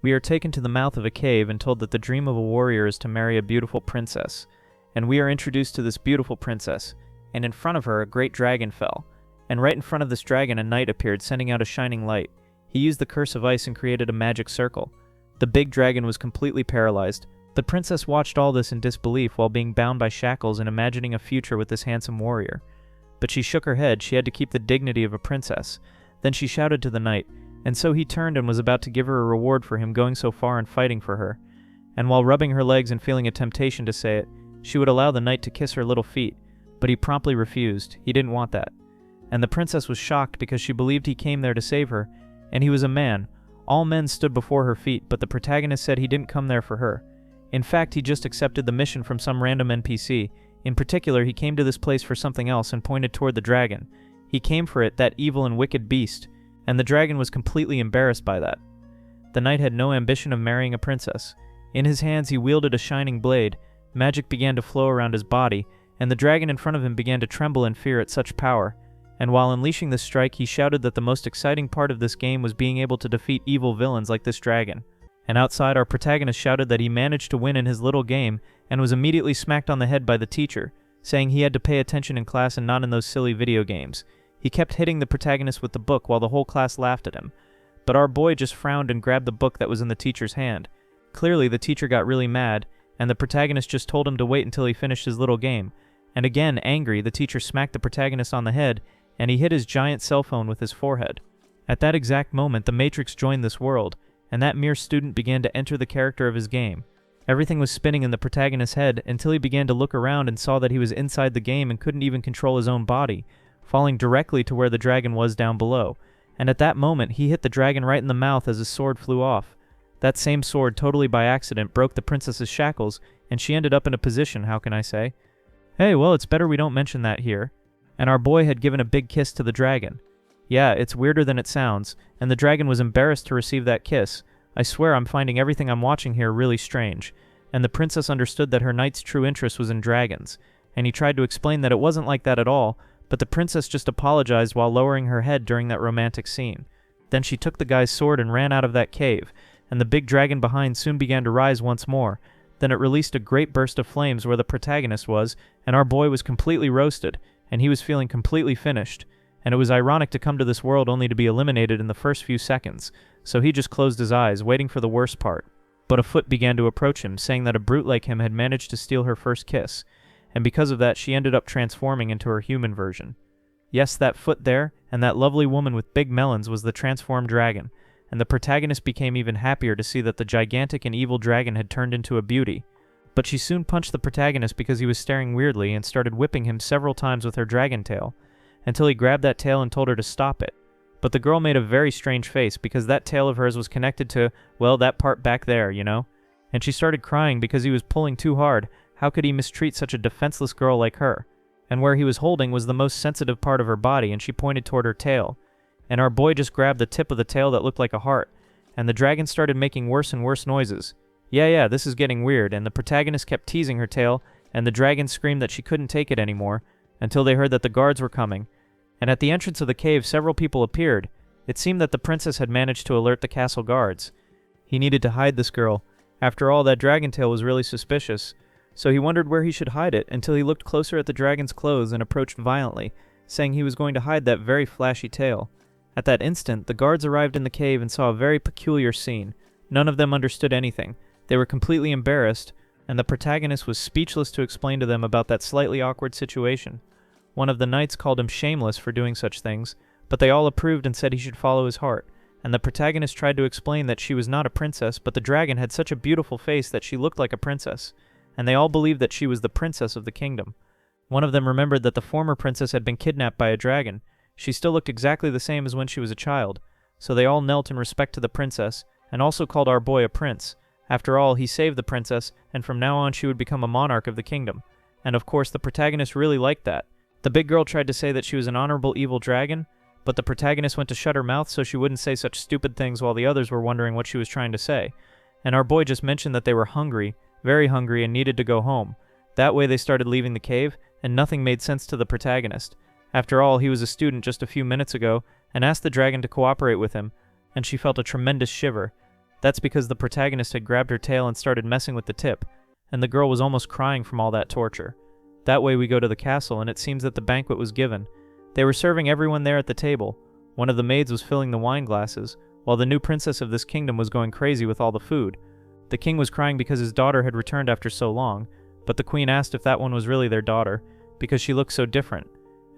We are taken to the mouth of a cave and told that the dream of a warrior is to marry a beautiful princess. And we are introduced to this beautiful princess, and in front of her a great dragon fell. And right in front of this dragon a knight appeared, sending out a shining light. He used the curse of ice and created a magic circle. The big dragon was completely paralyzed. The princess watched all this in disbelief while being bound by shackles and imagining a future with this handsome warrior. But she shook her head. She had to keep the dignity of a princess. Then she shouted to the knight, and so he turned and was about to give her a reward for him going so far and fighting for her. And while rubbing her legs and feeling a temptation to say it, she would allow the knight to kiss her little feet, but he promptly refused. He didn't want that. And the princess was shocked because she believed he came there to save her, and he was a man. All men stood before her feet, but the protagonist said he didn't come there for her. In fact, he just accepted the mission from some random NPC. In particular, he came to this place for something else and pointed toward the dragon. He came for it, that evil and wicked beast, and the dragon was completely embarrassed by that. The knight had no ambition of marrying a princess. In his hands he wielded a shining blade. Magic began to flow around his body, and the dragon in front of him began to tremble in fear at such power. And while unleashing this strike, he shouted that the most exciting part of this game was being able to defeat evil villains like this dragon. And outside, our protagonist shouted that he managed to win in his little game and was immediately smacked on the head by the teacher, saying he had to pay attention in class and not in those silly video games. He kept hitting the protagonist with the book while the whole class laughed at him. But our boy just frowned and grabbed the book that was in the teacher's hand. Clearly, the teacher got really mad, and the protagonist just told him to wait until he finished his little game. And again, angry, the teacher smacked the protagonist on the head, and he hit his giant cell phone with his forehead. At that exact moment, the Matrix joined this world, and that mere student began to enter the character of his game. Everything was spinning in the protagonist's head until he began to look around and saw that he was inside the game and couldn't even control his own body, falling directly to where the dragon was down below. And at that moment, he hit the dragon right in the mouth as his sword flew off. That same sword, totally by accident, broke the princess's shackles, and she ended up in a position, how can I say? Hey, well, it's better we don't mention that here. And our boy had given a big kiss to the dragon. Yeah, it's weirder than it sounds, and the dragon was embarrassed to receive that kiss. I swear I'm finding everything I'm watching here really strange. And the princess understood that her knight's true interest was in dragons, and he tried to explain that it wasn't like that at all, but the princess just apologized while lowering her head during that romantic scene. Then she took the guy's sword and ran out of that cave, and the big dragon behind soon began to rise once more. Then it released a great burst of flames where the protagonist was, and our boy was completely roasted, and he was feeling completely finished. And it was ironic to come to this world only to be eliminated in the first few seconds, so he just closed his eyes, waiting for the worst part. But a foot began to approach him, saying that a brute like him had managed to steal her first kiss, and because of that she ended up transforming into her human version. Yes, that foot there, and that lovely woman with big melons was the transformed dragon, and the protagonist became even happier to see that the gigantic and evil dragon had turned into a beauty. But she soon punched the protagonist because he was staring weirdly and started whipping him several times with her dragon tail, until he grabbed that tail and told her to stop it. But the girl made a very strange face because that tail of hers was connected to, well, that part back there, you know? And she started crying because he was pulling too hard. How could he mistreat such a defenseless girl like her? And where he was holding was the most sensitive part of her body, and she pointed toward her tail. And our boy just grabbed the tip of the tail that looked like a heart, and the dragon started making worse and worse noises. Yeah, this is getting weird, and the protagonist kept teasing her tail, and the dragon screamed that she couldn't take it anymore, until they heard that the guards were coming. And at the entrance of the cave, several people appeared. It seemed that the princess had managed to alert the castle guards. He needed to hide this girl. After all, that dragon tail was really suspicious. So he wondered where he should hide it until he looked closer at the dragon's clothes and approached violently, saying he was going to hide that very flashy tail. At that instant, the guards arrived in the cave and saw a very peculiar scene. None of them understood anything. They were completely embarrassed, and the protagonist was speechless to explain to them about that slightly awkward situation. One of the knights called him shameless for doing such things, but they all approved and said he should follow his heart, and the protagonist tried to explain that she was not a princess, but the dragon had such a beautiful face that she looked like a princess, and they all believed that she was the princess of the kingdom. One of them remembered that the former princess had been kidnapped by a dragon. She still looked exactly the same as when she was a child, so they all knelt in respect to the princess, and also called our boy a prince. After all, he saved the princess, and from now on she would become a monarch of the kingdom. And of course, the protagonist really liked that. The big girl tried to say that she was an honorable evil dragon, but the protagonist went to shut her mouth so she wouldn't say such stupid things while the others were wondering what she was trying to say. And our boy just mentioned that they were hungry, very hungry, and needed to go home. That way they started leaving the cave, and nothing made sense to the protagonist. After all, he was a student just a few minutes ago, and asked the dragon to cooperate with him, and she felt a tremendous shiver. That's because the protagonist had grabbed her tail and started messing with the tip, and the girl was almost crying from all that torture. That way we go to the castle, and it seems that the banquet was given. They were serving everyone there at the table. One of the maids was filling the wine glasses, while the new princess of this kingdom was going crazy with all the food. The king was crying because his daughter had returned after so long, but the queen asked if that one was really their daughter, because she looked so different.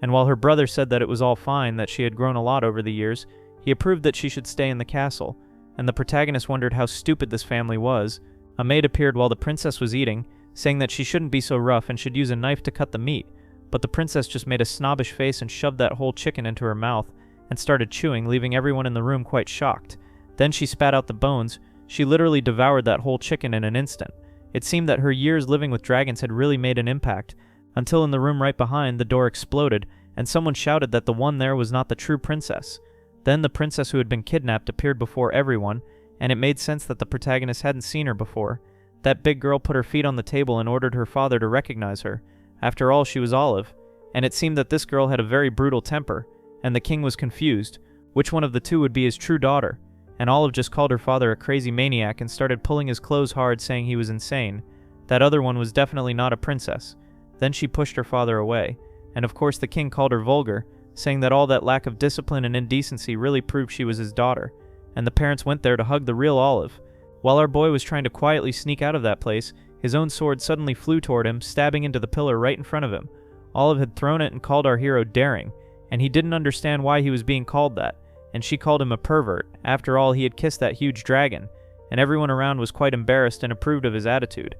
And while her brother said that it was all fine, that she had grown a lot over the years, he approved that she should stay in the castle, and the protagonist wondered how stupid this family was. A maid appeared while the princess was eating, saying that she shouldn't be so rough and should use a knife to cut the meat, but the princess just made a snobbish face and shoved that whole chicken into her mouth and started chewing, leaving everyone in the room quite shocked. Then she spat out the bones. She literally devoured that whole chicken in an instant. It seemed that her years living with dragons had really made an impact, until in the room right behind, the door exploded, and someone shouted that the one there was not the true princess. Then the princess who had been kidnapped appeared before everyone, and it made sense that the protagonist hadn't seen her before. That big girl put her feet on the table and ordered her father to recognize her. After all, she was Olive, and it seemed that this girl had a very brutal temper, and the king was confused. Which one of the two would be his true daughter? And Olive just called her father a crazy maniac and started pulling his clothes hard, saying he was insane. That other one was definitely not a princess. Then she pushed her father away, and of course the king called her vulgar, saying that all that lack of discipline and indecency really proved she was his daughter, and the parents went there to hug the real Olive. While our boy was trying to quietly sneak out of that place, his own sword suddenly flew toward him, stabbing into the pillar right in front of him. Olive had thrown it and called our hero daring, and he didn't understand why he was being called that, and she called him a pervert. After all, he had kissed that huge dragon, and everyone around was quite embarrassed and approved of his attitude.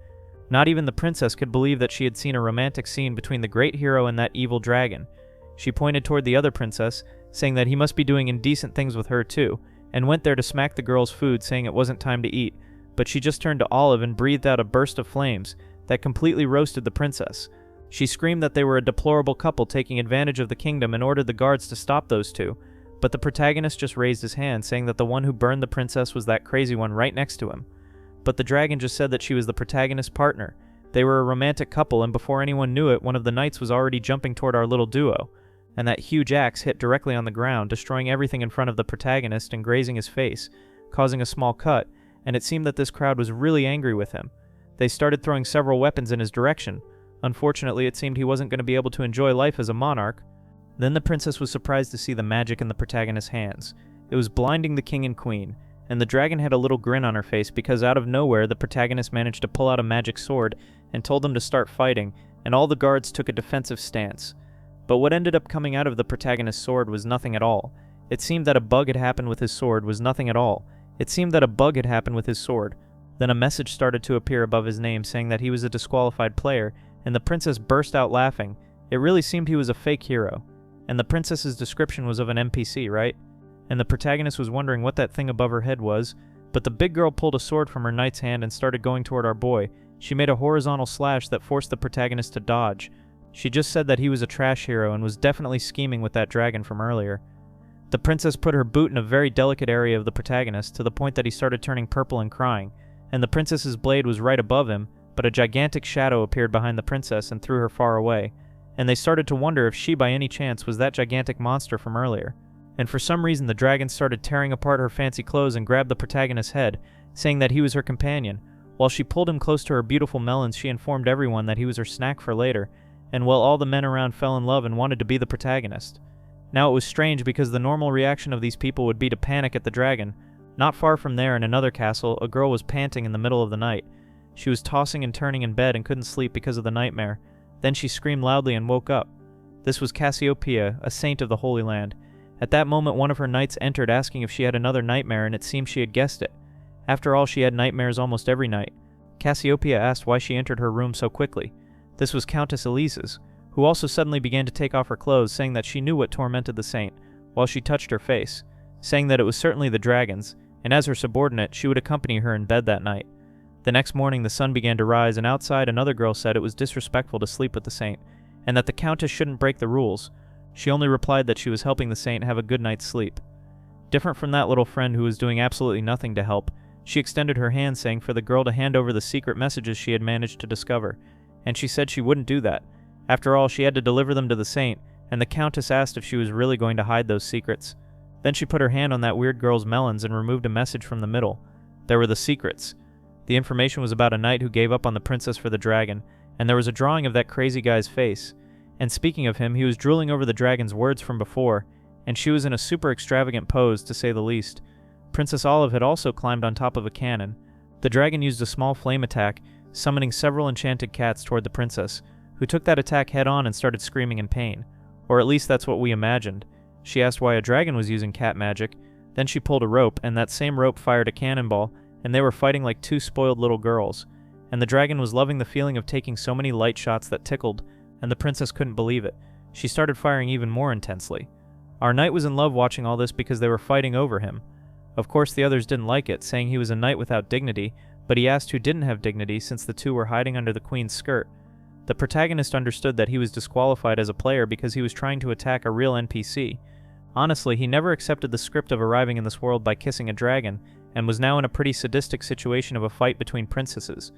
Not even the princess could believe that she had seen a romantic scene between the great hero and that evil dragon. She pointed toward the other princess, saying that he must be doing indecent things with her too, and went there to smack the girl's food, saying it wasn't time to eat, but she just turned to Olive and breathed out a burst of flames that completely roasted the princess. She screamed that they were a deplorable couple taking advantage of the kingdom and ordered the guards to stop those two, but the protagonist just raised his hand, saying that the one who burned the princess was that crazy one right next to him. But the dragon just said that she was the protagonist's partner. They were a romantic couple, and before anyone knew it, one of the knights was already jumping toward our little duo, and that huge axe hit directly on the ground, destroying everything in front of the protagonist and grazing his face, causing a small cut, and it seemed that this crowd was really angry with him. They started throwing several weapons in his direction. Unfortunately, it seemed he wasn't going to be able to enjoy life as a monarch. Then the princess was surprised to see the magic in the protagonist's hands. It was blinding the king and queen, and the dragon had a little grin on her face because out of nowhere the protagonist managed to pull out a magic sword and told them to start fighting, and all the guards took a defensive stance. But what ended up coming out of the protagonist's sword was nothing at all. It seemed that a bug had happened with his sword was nothing at all. It seemed that a bug had happened with his sword. Then a message started to appear above his name saying that he was a disqualified player, and the princess burst out laughing. It really seemed he was a fake hero. And the princess's description was of an NPC, right? And the protagonist was wondering what that thing above her head was, but the big girl pulled a sword from her knight's hand and started going toward our boy. She made a horizontal slash that forced the protagonist to dodge. She just said that he was a trash hero and was definitely scheming with that dragon from earlier. The princess put her boot in a very delicate area of the protagonist to the point that he started turning purple and crying, and the princess's blade was right above him, but a gigantic shadow appeared behind the princess and threw her far away, and they started to wonder if she by any chance was that gigantic monster from earlier. And for some reason the dragon started tearing apart her fancy clothes and grabbed the protagonist's head, saying that he was her companion. While she pulled him close to her beautiful melons, she informed everyone that he was her snack for later, and while all the men around fell in love and wanted to be the protagonist. Now it was strange because the normal reaction of these people would be to panic at the dragon. Not far from there in another castle, a girl was panting in the middle of the night. She was tossing and turning in bed and couldn't sleep because of the nightmare. Then she screamed loudly and woke up. This was Cassiopeia, a saint of the Holy Land. At that moment one of her knights entered asking if she had another nightmare, and it seemed she had guessed it. After all, she had nightmares almost every night. Cassiopeia asked why she entered her room so quickly. This was Countess Elise's, who also suddenly began to take off her clothes, saying that she knew what tormented the saint, while she touched her face, saying that it was certainly the dragon's, and as her subordinate, she would accompany her in bed that night. The next morning the sun began to rise, and outside another girl said it was disrespectful to sleep with the saint, and that the countess shouldn't break the rules. She only replied that she was helping the saint have a good night's sleep. Different from that little friend who was doing absolutely nothing to help, she extended her hand saying for the girl to hand over the secret messages she had managed to discover, and she said she wouldn't do that. After all, she had to deliver them to the saint, and the countess asked if she was really going to hide those secrets. Then she put her hand on that weird girl's melons and removed a message from the middle. There were the secrets. The information was about a knight who gave up on the princess for the dragon, and there was a drawing of that crazy guy's face. And speaking of him, he was drooling over the dragon's words from before, and she was in a super extravagant pose, to say the least. Princess Olive had also climbed on top of a cannon. The dragon used a small flame attack, summoning several enchanted cats toward the princess, who took that attack head-on and started screaming in pain. Or at least that's what we imagined. She asked why a dragon was using cat magic, then she pulled a rope, and that same rope fired a cannonball, and they were fighting like two spoiled little girls. And the dragon was loving the feeling of taking so many light shots that tickled, and the princess couldn't believe it. She started firing even more intensely. Our knight was in love watching all this because they were fighting over him. Of course the others didn't like it, saying he was a knight without dignity, but he asked who didn't have dignity since the two were hiding under the queen's skirt. The protagonist understood that he was disqualified as a player because he was trying to attack a real NPC. Honestly, he never accepted the script of arriving in this world by kissing a dragon, and was now in a pretty sadistic situation of a fight between princesses.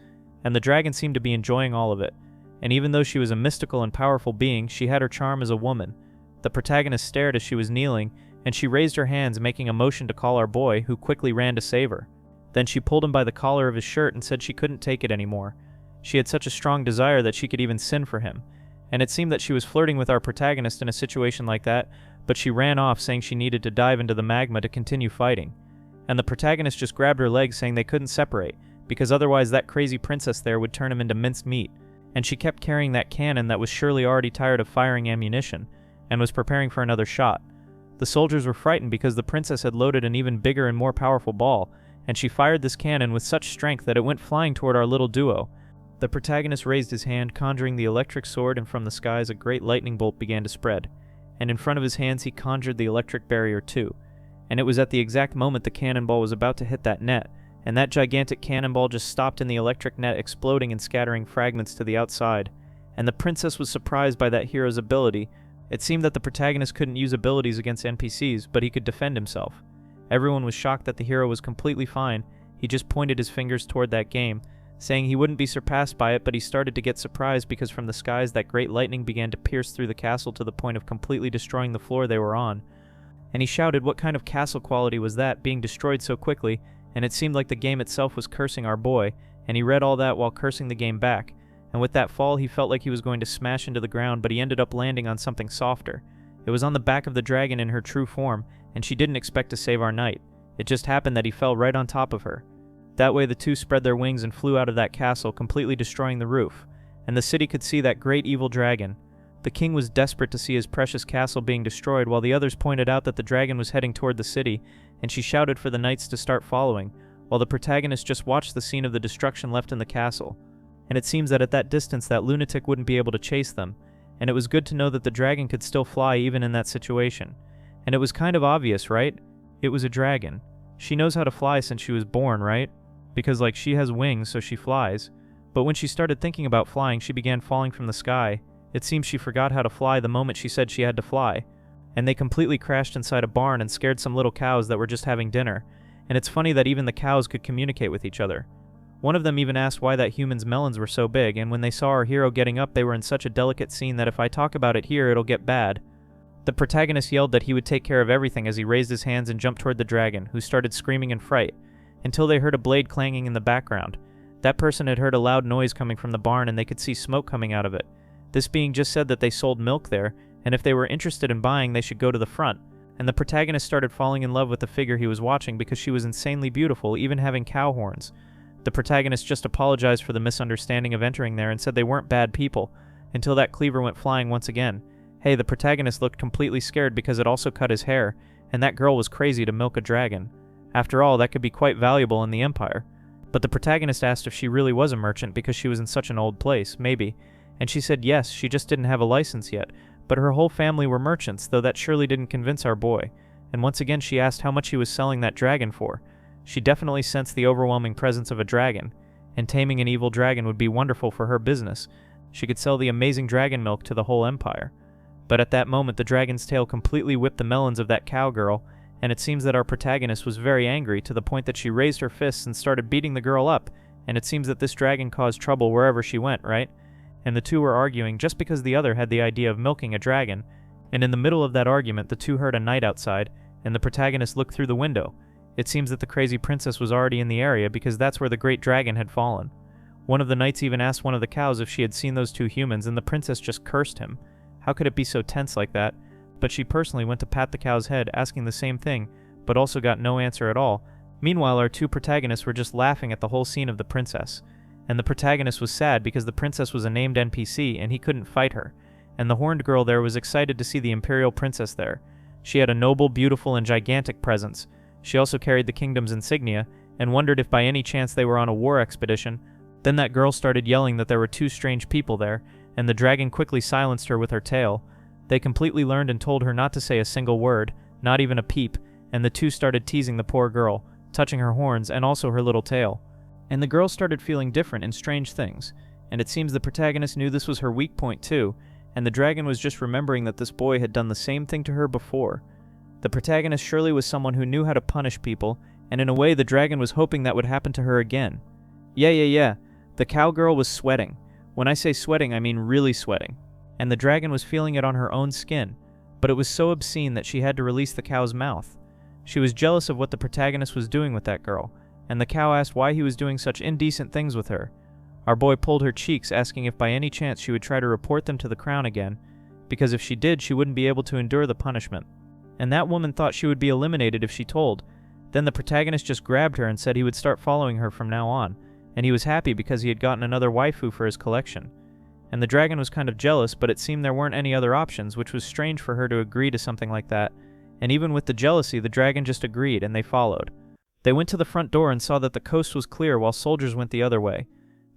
And the dragon seemed to be enjoying all of it. And even though she was a mystical and powerful being, she had her charm as a woman. The protagonist stared as she was kneeling, and she raised her hands, making a motion to call our boy, who quickly ran to save her. Then she pulled him by the collar of his shirt and said she couldn't take it anymore. She had such a strong desire that she could even sin for him. And it seemed that she was flirting with our protagonist in a situation like that, but she ran off saying she needed to dive into the magma to continue fighting. And the protagonist just grabbed her leg saying they couldn't separate, because otherwise that crazy princess there would turn him into minced meat. And she kept carrying that cannon that was surely already tired of firing ammunition, and was preparing for another shot. The soldiers were frightened because the princess had loaded an even bigger and more powerful ball, and she fired this cannon with such strength that it went flying toward our little duo. The protagonist raised his hand, conjuring the electric sword, and from the skies a great lightning bolt began to spread. And in front of his hands he conjured the electric barrier too. And it was at the exact moment the cannonball was about to hit that net, and that gigantic cannonball just stopped in the electric net, exploding and scattering fragments to the outside. And the princess was surprised by that hero's ability. It seemed that the protagonist couldn't use abilities against NPCs, but he could defend himself. Everyone was shocked that the hero was completely fine. He just pointed his fingers toward that game, saying he wouldn't be surpassed by it, but he started to get surprised because from the skies that great lightning began to pierce through the castle to the point of completely destroying the floor they were on. And he shouted what kind of castle quality was that, being destroyed so quickly, and it seemed like the game itself was cursing our boy, and he read all that while cursing the game back. And with that fall he felt like he was going to smash into the ground, but he ended up landing on something softer. It was on the back of the dragon in her true form, and she didn't expect to save our knight. It just happened that he fell right on top of her. That way the two spread their wings and flew out of that castle, completely destroying the roof, and the city could see that great evil dragon. The king was desperate to see his precious castle being destroyed, while the others pointed out that the dragon was heading toward the city, and she shouted for the knights to start following, while the protagonist just watched the scene of the destruction left in the castle. And it seems that at that distance that lunatic wouldn't be able to chase them, and it was good to know that the dragon could still fly even in that situation. And it was kind of obvious, right? It was a dragon. She knows how to fly since she was born, right? Because like she has wings, so she flies. But when she started thinking about flying, she began falling from the sky. It seems she forgot how to fly the moment she said she had to fly. And they completely crashed inside a barn and scared some little cows that were just having dinner. And it's funny that even the cows could communicate with each other. One of them even asked why that human's melons were so big, and when they saw our hero getting up, they were in such a delicate scene that if I talk about it here, it'll get bad. The protagonist yelled that he would take care of everything as he raised his hands and jumped toward the dragon, who started screaming in fright, until they heard a blade clanging in the background. That person had heard a loud noise coming from the barn and they could see smoke coming out of it. This being just said that they sold milk there, and if they were interested in buying, they should go to the front. And the protagonist started falling in love with the figure he was watching because she was insanely beautiful, even having cow horns. The protagonist just apologized for the misunderstanding of entering there and said they weren't bad people, until that cleaver went flying once again. Hey, the protagonist looked completely scared because it also cut his hair, and that girl was crazy to milk a dragon. After all, that could be quite valuable in the Empire. But the protagonist asked if she really was a merchant because she was in such an old place, maybe, and she said yes, she just didn't have a license yet, but her whole family were merchants, though that surely didn't convince our boy. And once again she asked how much he was selling that dragon for. She definitely sensed the overwhelming presence of a dragon, and taming an evil dragon would be wonderful for her business. She could sell the amazing dragon milk to the whole empire. But at that moment the dragon's tail completely whipped the melons of that cowgirl, and it seems that our protagonist was very angry to the point that she raised her fists and started beating the girl up, and it seems that this dragon caused trouble wherever she went, right? And the two were arguing just because the other had the idea of milking a dragon, and in the middle of that argument the two heard a knight outside, and the protagonist looked through the window. It seems that the crazy princess was already in the area because that's where the great dragon had fallen. One of the knights even asked one of the cows if she had seen those two humans, and the princess just cursed him. How could it be so tense like that? But she personally went to pat the cow's head, asking the same thing, but also got no answer at all. Meanwhile, our two protagonists were just laughing at the whole scene of the princess. And the protagonist was sad because the princess was a named NPC and he couldn't fight her. And the horned girl there was excited to see the imperial princess there. She had a noble, beautiful, and gigantic presence. She also carried the kingdom's insignia, and wondered if by any chance they were on a war expedition. Then that girl started yelling that there were two strange people there, and the dragon quickly silenced her with her tail. They completely learned and told her not to say a single word, not even a peep, and the two started teasing the poor girl, touching her horns and also her little tail. And the girl started feeling different and strange things, and it seems the protagonist knew this was her weak point too, and the dragon was just remembering that this boy had done the same thing to her before. The protagonist surely was someone who knew how to punish people, and in a way the dragon was hoping that would happen to her again. Yeah. The cowgirl was sweating. When I say sweating, I mean really sweating. And the dragon was feeling it on her own skin, but it was so obscene that she had to release the cow's mouth. She was jealous of what the protagonist was doing with that girl, and the cow asked why he was doing such indecent things with her. Our boy pulled her cheeks, asking if by any chance she would try to report them to the crown again, because if she did, she wouldn't be able to endure the punishment. And that woman thought she would be eliminated if she told. Then the protagonist just grabbed her and said he would start following her from now on, and he was happy because he had gotten another waifu for his collection. And the dragon was kind of jealous, but it seemed there weren't any other options, which was strange for her to agree to something like that. And even with the jealousy, the dragon just agreed, and they followed. They went to the front door and saw that the coast was clear while soldiers went the other way.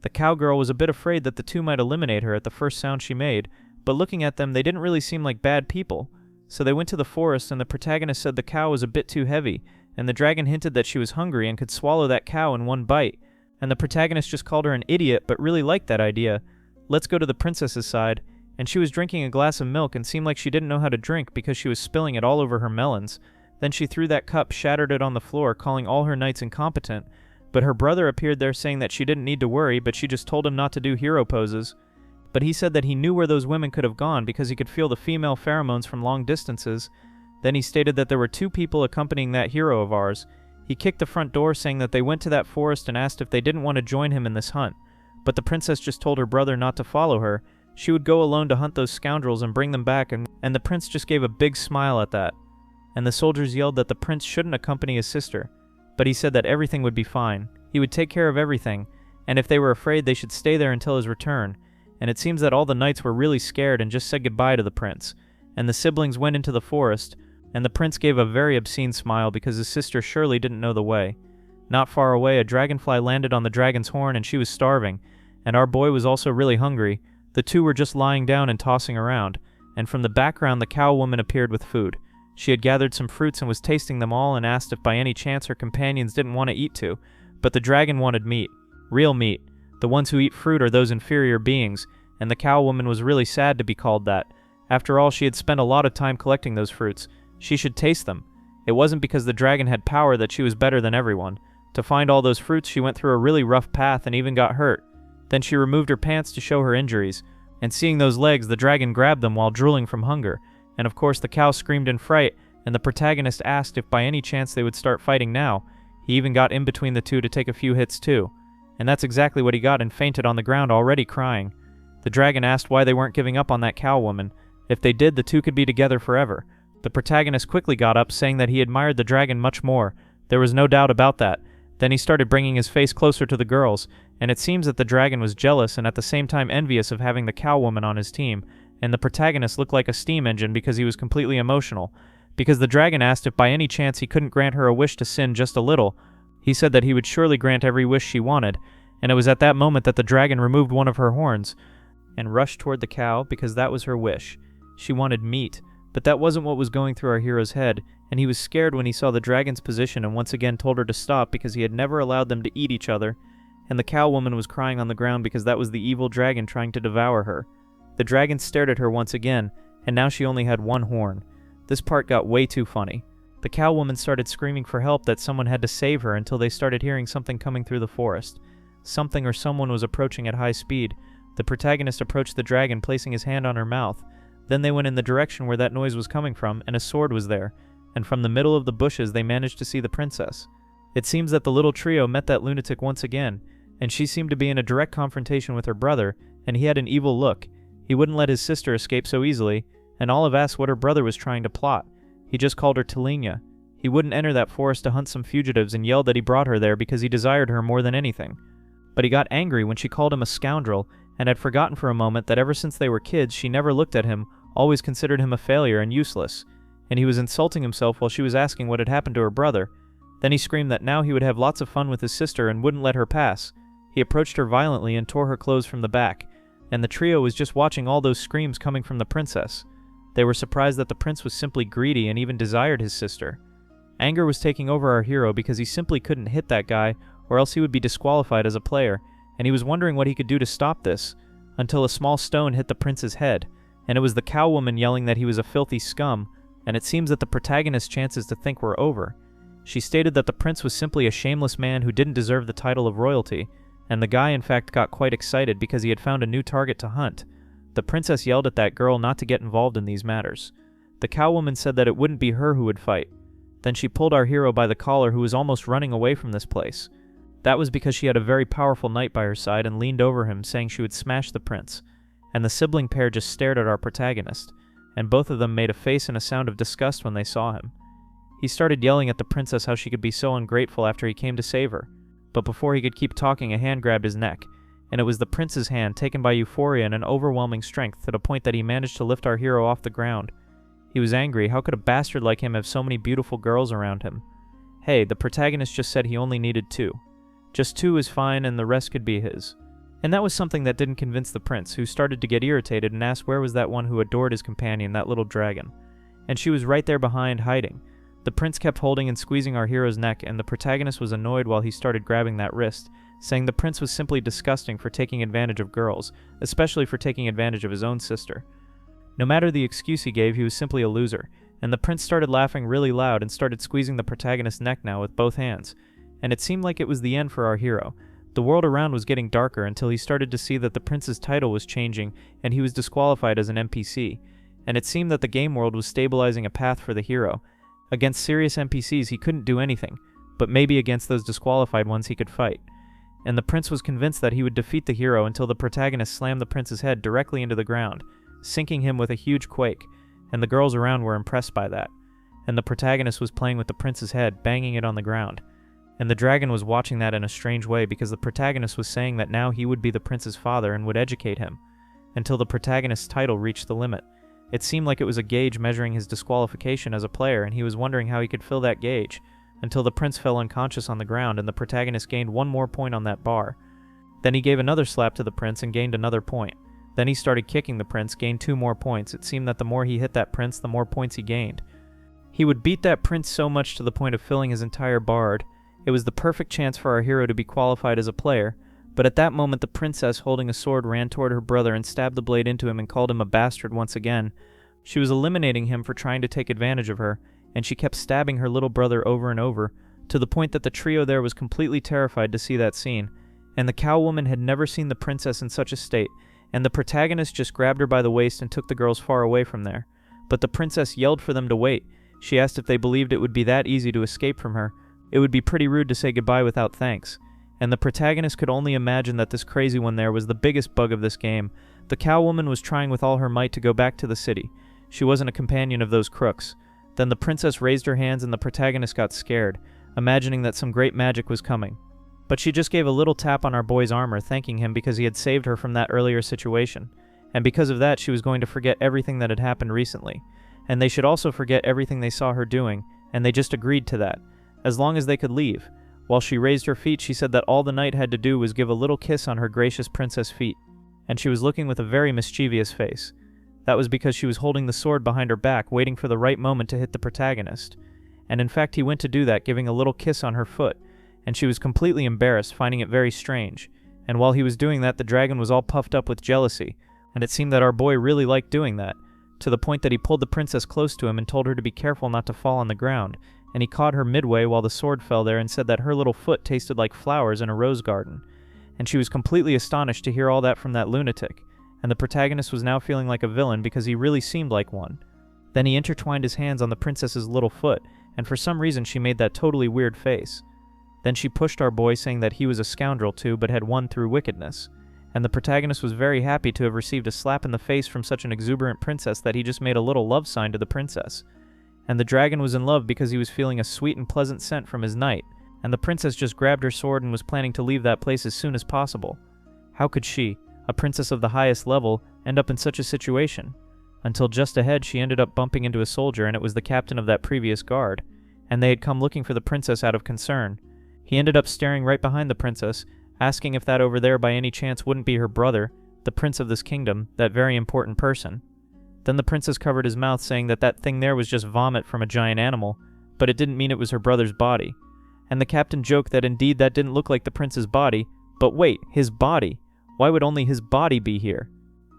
The cowgirl was a bit afraid that the two might eliminate her at the first sound she made, but looking at them, they didn't really seem like bad people. So they went to the forest, and the protagonist said the cow was a bit too heavy, and the dragon hinted that she was hungry and could swallow that cow in one bite, and the protagonist just called her an idiot but really liked that idea. Let's go to the princess's side, and she was drinking a glass of milk and seemed like she didn't know how to drink because she was spilling it all over her melons. Then she threw that cup, shattered it on the floor, calling all her knights incompetent, but her brother appeared there saying that she didn't need to worry, but she just told him not to do hero poses. But he said that he knew where those women could have gone because he could feel the female pheromones from long distances. Then he stated that there were two people accompanying that hero of ours. He kicked the front door saying that they went to that forest and asked if they didn't want to join him in this hunt. But the princess just told her brother not to follow her. She would go alone to hunt those scoundrels and bring them back, and the prince just gave a big smile at that. And the soldiers yelled that the prince shouldn't accompany his sister. But he said that everything would be fine. He would take care of everything, and if they were afraid they should stay there until his return. And it seems that all the knights were really scared and just said goodbye to the prince. And the siblings went into the forest, and the prince gave a very obscene smile because his sister surely didn't know the way. Not far away, a dragonfly landed on the dragon's horn and she was starving, and our boy was also really hungry. The two were just lying down and tossing around, and from the background the cow woman appeared with food. She had gathered some fruits and was tasting them all and asked if by any chance her companions didn't want to eat too, but the dragon wanted meat. Real meat. The ones who eat fruit are those inferior beings, and the cow woman was really sad to be called that. After all, she had spent a lot of time collecting those fruits. She should taste them. It wasn't because the dragon had power that she was better than everyone. To find all those fruits, she went through a really rough path and even got hurt. Then she removed her pants to show her injuries, and seeing those legs, the dragon grabbed them while drooling from hunger. And of course the cow screamed in fright, and the protagonist asked if by any chance they would start fighting now. He even got in between the two to take a few hits too. And that's exactly what he got and fainted on the ground already crying. The dragon asked why they weren't giving up on that cow woman. If they did, the two could be together forever. The protagonist quickly got up, saying that he admired the dragon much more. There was no doubt about that. Then he started bringing his face closer to the girls, and it seems that the dragon was jealous and at the same time envious of having the cow woman on his team, and the protagonist looked like a steam engine because he was completely emotional. Because the dragon asked if by any chance he couldn't grant her a wish to sin just a little. He said that he would surely grant every wish she wanted, and it was at that moment that the dragon removed one of her horns and rushed toward the cow because that was her wish. She wanted meat, but that wasn't what was going through our hero's head, and he was scared when he saw the dragon's position and once again told her to stop because he had never allowed them to eat each other, and the cow woman was crying on the ground because that was the evil dragon trying to devour her. The dragon stared at her once again, and now she only had one horn. This part got way too funny. The cow woman started screaming for help that someone had to save her until they started hearing something coming through the forest. Something or someone was approaching at high speed. The protagonist approached the dragon, placing his hand on her mouth. Then they went in the direction where that noise was coming from, and a sword was there. and from the middle of the bushes they managed to see the princess. It seems that the little trio met that lunatic once again, and she seemed to be in a direct confrontation with her brother, and he had an evil look. He wouldn't let his sister escape so easily, and Olive asked what her brother was trying to plot. He just called her Talinya. He wouldn't enter that forest to hunt some fugitives and yelled that he brought her there because he desired her more than anything. But he got angry when she called him a scoundrel, and had forgotten for a moment that ever since they were kids she never looked at him, always considered him a failure and useless, and he was insulting himself while she was asking what had happened to her brother. Then he screamed that now he would have lots of fun with his sister and wouldn't let her pass. He approached her violently and tore her clothes from the back, and the trio was just watching all those screams coming from the princess. They were surprised that the prince was simply greedy and even desired his sister. Anger was taking over our hero because he simply couldn't hit that guy or else he would be disqualified as a player, and he was wondering what he could do to stop this, until a small stone hit the prince's head, and it was the cow woman yelling that he was a filthy scum, and it seems that the protagonist's chances to think were over. She stated that the prince was simply a shameless man who didn't deserve the title of royalty, and the guy in fact got quite excited because he had found a new target to hunt. The princess yelled at that girl not to get involved in these matters. The cow woman said that it wouldn't be her who would fight. Then she pulled our hero by the collar, who was almost running away from this place. That was because she had a very powerful knight by her side and leaned over him, saying she would smash the prince. And the sibling pair just stared at our protagonist, and both of them made a face and a sound of disgust when they saw him. He started yelling at the princess how she could be so ungrateful after he came to save her. But before he could keep talking, a hand grabbed his neck, and it was the prince's hand, taken by euphoria and an overwhelming strength to the point that he managed to lift our hero off the ground. He was angry. How could a bastard like him have so many beautiful girls around him? Hey, the protagonist just said he only needed 2. Just 2 is fine and the rest could be his. And that was something that didn't convince the prince, who started to get irritated and asked where was that one who adored his companion, that little dragon. And she was right there behind, hiding. The prince kept holding and squeezing our hero's neck, and the protagonist was annoyed while he started grabbing that wrist, saying the prince was simply disgusting for taking advantage of girls, especially for taking advantage of his own sister. No matter the excuse he gave, he was simply a loser, and the prince started laughing really loud and started squeezing the protagonist's neck now with both hands. And it seemed like it was the end for our hero. The world around was getting darker until he started to see that the prince's title was changing and he was disqualified as an NPC, and it seemed that the game world was stabilizing a path for the hero. Against serious NPCs he couldn't do anything, but maybe against those disqualified ones he could fight. And the prince was convinced that he would defeat the hero until the protagonist slammed the prince's head directly into the ground, sinking him with a huge quake, and the girls around were impressed by that. And the protagonist was playing with the prince's head, banging it on the ground. And the dragon was watching that in a strange way because the protagonist was saying that now he would be the prince's father and would educate him, until the protagonist's title reached the limit. It seemed like it was a gauge measuring his disqualification as a player, and he was wondering how he could fill that gauge, until the prince fell unconscious on the ground and the protagonist gained 1 more point on that bar. Then he gave another slap to the prince and gained another point. Then he started kicking the prince, gained 2 more points. It seemed that the more he hit that prince, the more points he gained. He would beat that prince so much to the point of filling his entire board. It was the perfect chance for our hero to be qualified as a player, but at that moment the princess, holding a sword, ran toward her brother and stabbed the blade into him and called him a bastard once again. She was eliminating him for trying to take advantage of her, and she kept stabbing her little brother over and over, to the point that the trio there was completely terrified to see that scene. And the cow woman had never seen the princess in such a state, and the protagonist just grabbed her by the waist and took the girls far away from there. But the princess yelled for them to wait. She asked if they believed it would be that easy to escape from her. It would be pretty rude to say goodbye without thanks. And the protagonist could only imagine that this crazy one there was the biggest bug of this game. The cow woman was trying with all her might to go back to the city. She wasn't a companion of those crooks. Then the princess raised her hands and the protagonist got scared, imagining that some great magic was coming. But she just gave a little tap on our boy's armor, thanking him because he had saved her from that earlier situation. And because of that, she was going to forget everything that had happened recently. And they should also forget everything they saw her doing, and they just agreed to that, as long as they could leave. While she raised her feet, she said that all the knight had to do was give a little kiss on her gracious princess' feet, and she was looking with a very mischievous face. That was because she was holding the sword behind her back, waiting for the right moment to hit the protagonist. And in fact, he went to do that, giving a little kiss on her foot, and she was completely embarrassed, finding it very strange. And while he was doing that, the dragon was all puffed up with jealousy, and it seemed that our boy really liked doing that, to the point that he pulled the princess close to him and told her to be careful not to fall on the ground, and he caught her midway while the sword fell there and said that her little foot tasted like flowers in a rose garden. And she was completely astonished to hear all that from that lunatic, and the protagonist was now feeling like a villain because he really seemed like one. Then he intertwined his hands on the princess's little foot, and for some reason she made that totally weird face. Then she pushed our boy, saying that he was a scoundrel too, but had won through wickedness. And the protagonist was very happy to have received a slap in the face from such an exuberant princess that he just made a little love sign to the princess. And the dragon was in love because he was feeling a sweet and pleasant scent from his knight, and the princess just grabbed her sword and was planning to leave that place as soon as possible. How could she, a princess of the highest level, end up in such a situation? Until just ahead she ended up bumping into a soldier, and it was the captain of that previous guard, and they had come looking for the princess out of concern. He ended up staring right behind the princess, asking if that over there by any chance wouldn't be her brother, the prince of this kingdom, that very important person. Then the princess covered his mouth, saying that that thing there was just vomit from a giant animal, but it didn't mean it was her brother's body. And the captain joked that indeed that didn't look like the prince's body, but wait, his body? Why would only his body be here?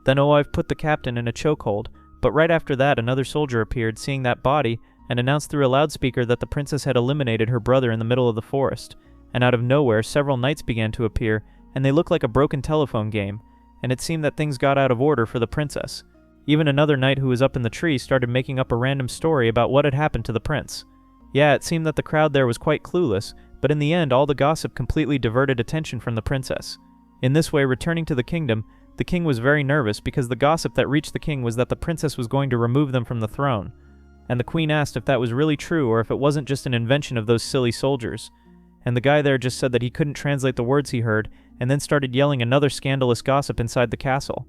Then I've put the captain in a chokehold, but right after that another soldier appeared, seeing that body, and announced through a loudspeaker that the princess had eliminated her brother in the middle of the forest. And out of nowhere several knights began to appear, and they looked like a broken telephone game, and it seemed that things got out of order for the princess. Even another knight who was up in the tree started making up a random story about what had happened to the prince. Yeah, it seemed that the crowd there was quite clueless, but in the end all the gossip completely diverted attention from the princess. In this way, returning to the kingdom, the king was very nervous because the gossip that reached the king was that the princess was going to remove them from the throne. And the queen asked if that was really true or if it wasn't just an invention of those silly soldiers. And the guy there just said that he couldn't translate the words he heard, and then started yelling another scandalous gossip inside the castle.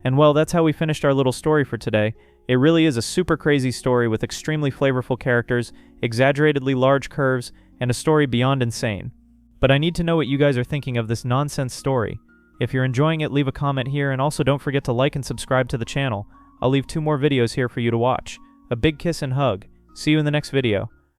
And well, that's how we finished our little story for today. It really is a super crazy story with extremely flavorful characters, exaggeratedly large curves, and a story beyond insane. But I need to know what you guys are thinking of this nonsense story. If you're enjoying it, leave a comment here, and also don't forget to like and subscribe to the channel. I'll leave 2 more videos here for you to watch. A big kiss and hug. See you in the next video.